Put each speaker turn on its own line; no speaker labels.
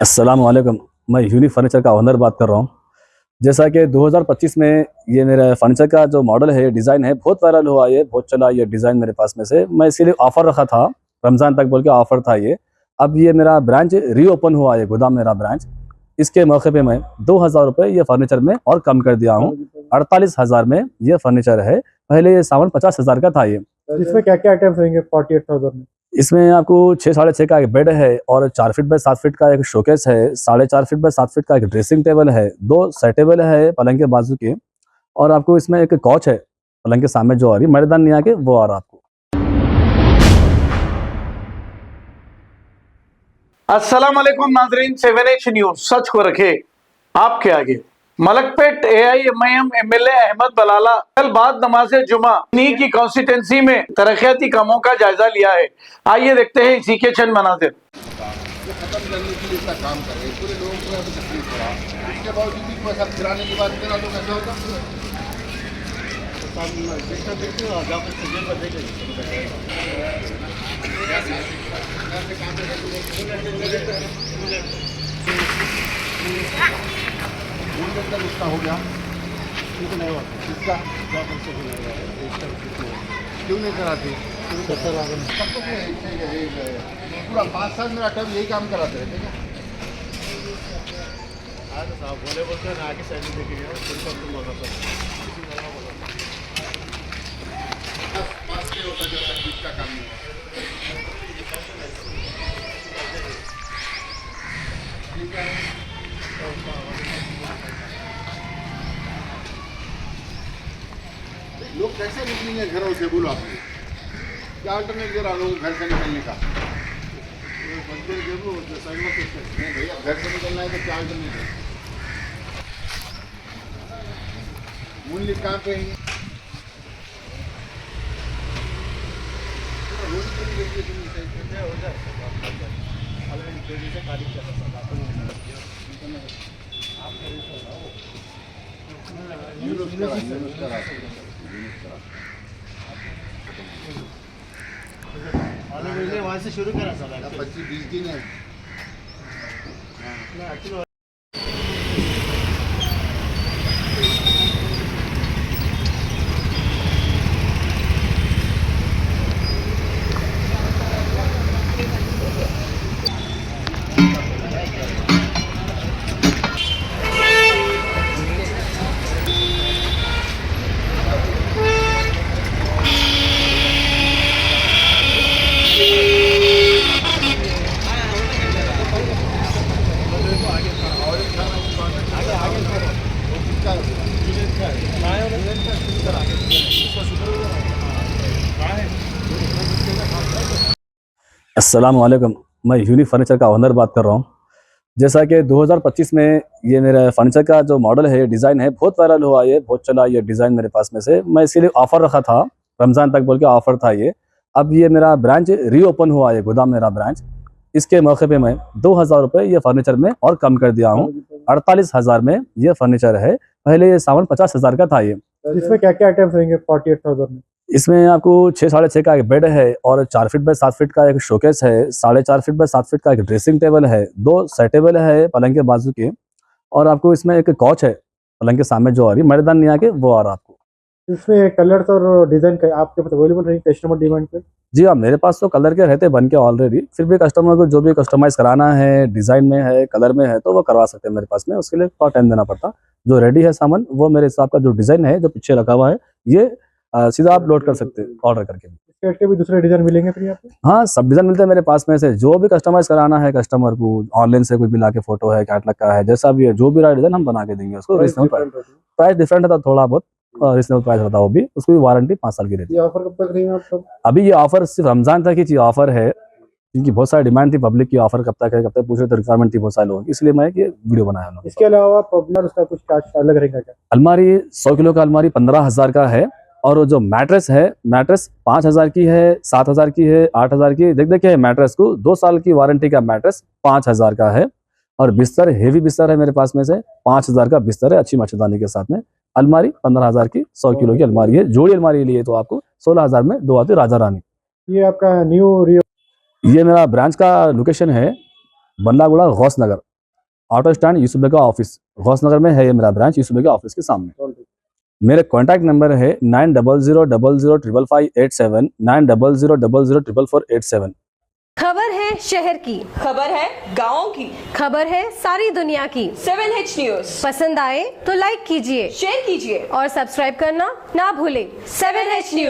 अस्सलाम वालेकुम। मैं यूनिक फर्नीचर का ओनर बात कर रहा हूँ। जैसा कि 2025 में ये मेरा फर्नीचर का जो मॉडल है, डिज़ाइन है, बहुत वायरल हुआ, ये बहुत चला ये डिज़ाइन मेरे पास में से। मैं इसीलिए ऑफ़र रखा था, रमज़ान तक बोल के ऑफ़र था ये। अब ये मेरा ब्रांच रीओपन हुआ है, गोदाम मेरा ब्रांच। इसके मौके पे मैं 2000 रुपये ये फर्नीचर में और कम कर दिया हूँ। 48,000 में ये फर्नीचर है। पहले ये सामान 50,000 का था ये।
इसमें क्या क्या आइटम्स रहेंगे 48,000 में?
इसमें आपको 6 साढ़े 6 का एक बेड है और 4 फीट बाय 7 फीट का एक शोकेस है, 4.5 फीट बाय 7 फीट का एक ड्रेसिंग टेबल है, 2 सेट टेबल है पलंग के बाजू के, और आपको इसमें एक कॉच है पलंग के सामने जो आ रही मर्दान नहीं आके वो आ रहा आपको।
अस्सलाम वालेकुम नाजरीन, 7H न्यूज सच को रखे आपके आगे। मलकपेट AIMIM MLA अहमद बलाला कल बाद नमाज जुमा इन्हीं की कॉन्स्टिट्यूंसी में तरक्याती कामों का जायजा लिया है। आइए देखते हैं इसी के चंद मनाजिर।
खत्म करने के लिए इतना काम कर रहे हैं, पूरे लोगों को अभी तकलीफ हो रहा है, इसके बावजूद भी पैसा गिराने की बात करा तो कैसे होगा? उसका हो गया इसका क्यों नहीं कराते? पूरा 5 साल मेरा टर्म यही काम कराते रहते क्या? बोले बोलते हैं आगे साइड में देखेंगे काम नहीं लोग कैसे निकलेंगे घरों से? बोलो आप क्या अल्टरनेट दे रहा लोगों को घर से निकलने का? नहीं भैया, घर से निकलना है तो क्या अल्टरनेट है? मूल्य कहाँ पे है?
वहाँ से शुरू करा सर
25-20 दिन है।
अस्सलाम वालेकुम। मैं यूनिक फर्नीचर का ओनर बात कर रहा हूँ। जैसा कि 2025 में ये मेरा फर्नीचर का जो मॉडल है, डिज़ाइन है, बहुत वायरल हुआ, ये बहुत चला ये डिज़ाइन मेरे पास में से। मैं इसीलिए ऑफ़र रखा था, रमज़ान तक बोल के ऑफ़र था ये। अब ये मेरा ब्रांच रीओपन हुआ है, गोदाम मेरा ब्रांच। इसके मौके पे मैं 2000 रुपये ये फर्नीचर में और कम कर दिया हूँ। 48,000 में ये फर्नीचर है। पहले ये सामान 50,000 का था ये।
इसमें क्या क्या आइटम्स रहेंगे 48,000 में?
इसमें आपको 6 साढ़े 6 का एक बेड है और 4 फीट बाय 7 फीट का एक शोकेस है, 4.5 फीट बाय 7 फीट का एक ड्रेसिंग टेबल है, 2 सेट टेबल है पलंग के बाजू के, और आपको इसमें एक कॉच है पलंग के सामने जो आ रही मर्दान नहीं आके वो आ रहा आपको।
इसमें कलर्स और डिजाइन का आपके पास अवेलेबल रहेंगे कस्टमर डिमांड पे?
जी हाँ, मेरे पास तो कलर के रहते बन के ऑलरेडी। फिर भी कस्टमर को जो भी कस्टमाइज़ कराना है, डिज़ाइन में है, कलर में है, तो वो करवा सकते हैं मेरे पास में। उसके लिए थोड़ा टाइम देना पड़ता। जो रेडी है सामान वो मेरे हिसाब का जो डिज़ाइन है, जो पीछे रखा हुआ है, ये सीधा आप लोड कर सकते हैं ऑर्डर करके।
इसके हट के भी दूसरे डिजाइन मिलेंगे फिर यहाँ पे?
हाँ, सब डिज़ाइन मिलते हैं मेरे पास में से। जो भी कस्टमाइज़ कराना है कस्टमर को, ऑनलाइन से कोई भी लाके फ़ोटो है, कैटलॉग का है, जैसा भी है, जो भी रहा डिज़ाइन हम बना के देंगे उसको। रीजनेबल प्राइस डिफरेंट है, थोड़ा बहुत रीजनेबल प्राइस रहता है वो भी। उसकी भी वारंटी 5 साल की रहती है।
ये ऑफर कब तक रहेगा आपका?
अभी ये ऑफर सिर्फ रमज़ान तक ही ऑफर है, क्योंकि बहुत सारी डिमांड थी पब्लिक की, ऑफर कब तक है, कब तक पूछ रहे थे, रिक्वायरमेंट थी बहुत सारे लोगों की, इसलिए मैं ये वीडियो बनाया हूँ।
इसके अलावा पॉपुलर उसका कुछ चार्ज अलग रहेगा क्या?
अलमारी 100 किलो का अलमारी 15,000 का है, और वो जो मैट्रेस है, मैट्रेस 5,000 की है, 7,000 की है, 8,000 की। देखिए मैट्रेस को 2 साल की वारंटी का मैट्रेस 5,000 का है, और बिस्तर हेवी बिस्तर है मेरे पास में से 5,000 का बिस्तर है, अच्छी मच्छरदानी के साथ में। अलमारी 15,000 की 100 किलो की अलमारी है। जोड़ी अलमारी लिए तो आपको 16,000 में 2 आती राजा रानी।
ये आपका न्यू
ये मेरा ब्रांच का लोकेशन है बल्लागुड़ा गौस नगर। ऑटो स्टैंड यूसुफ का ऑफिस, गौसनगर में है ये मेरा ब्रांच, यूसुफ का ऑफिस के सामने। मेरे कॉन्टैक्ट नंबर है 9000005587, 9000004487।
खबर है शहर की,
खबर है गाँव की,
खबर है सारी दुनिया की।
7H न्यूज
पसंद आए तो लाइक कीजिए,
शेयर कीजिए
और सब्सक्राइब करना ना भूलें।
7H news.